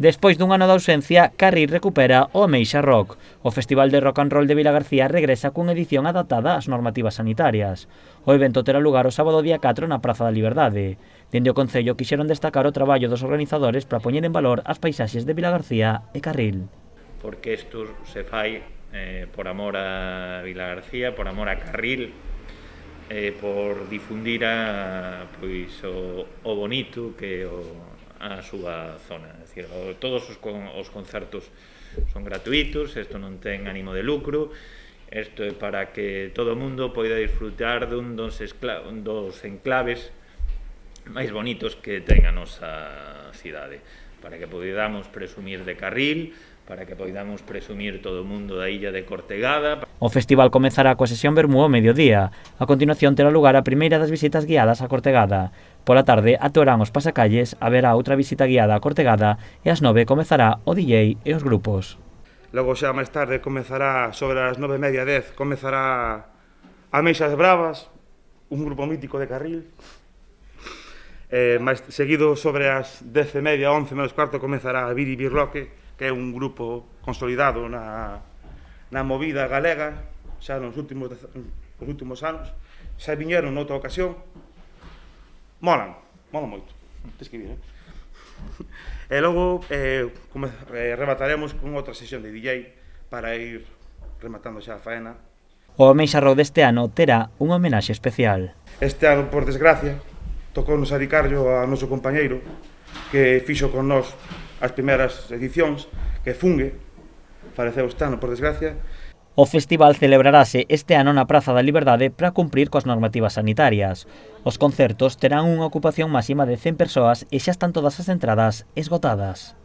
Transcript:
Despois dun ano de ausencia, Carril recupera o Ameixa Rock. O Festival de Rock and Roll de Vilagarcía regresa cunha edición adaptada ás normativas sanitarias. O evento terá lugar o sábado día 4 na Praza da Liberdade. Dende o Concello quixeron destacar o traballo dos organizadores para poñer en valor as paisaxes de Vilagarcía e Carril. Porque isto se fai por amor a Vilagarcía, por amor a Carril, por difundir pois, o bonito que a súa zona. É dicir, todos os concertos son gratuitos, isto non ten ánimo de lucro, isto é para que todo o mundo poida disfrutar dun dos enclaves máis bonitos que ten a nosa cidade, para que poidamos presumir de Carril, para que poidamos presumir todo o mundo da illa de Cortegada. O festival comezará coa sesión vermú ao mediodía. A continuación terá lugar a primeira das visitas guiadas a Cortegada. Pola tarde actuarán os pasacalles, haberá outra visita guiada a Cortegada e ás 9 comezará o DJ e os grupos. Logo xa máis tarde comezará, sobre as 9:30, 10, comezará Ameixas Bravas, un grupo mítico de Carril. Máis seguido sobre as 10:30, 11 menos cuarto, comezará Viri Birloque, que é un grupo consolidado na movida galega, xa nos últimos anos. Xa viñeron noutra ocasión. Molan moito. Tens que vir, E logo remataremos con outra sesión de DJ para ir rematando xa a faena. O Ameixa Rock deste ano terá unha homenaxe especial. Este ano, por desgracia, tocounos adicarlo a noso compañeiro que fixo con nós as primeiras edicións, que Fungue, faleceu este ano, por desgracia. O festival celebrarase este ano na Praza da Liberdade para cumprir coas normativas sanitarias. Os concertos terán unha ocupación máxima de 100 persoas e xa están todas as entradas esgotadas.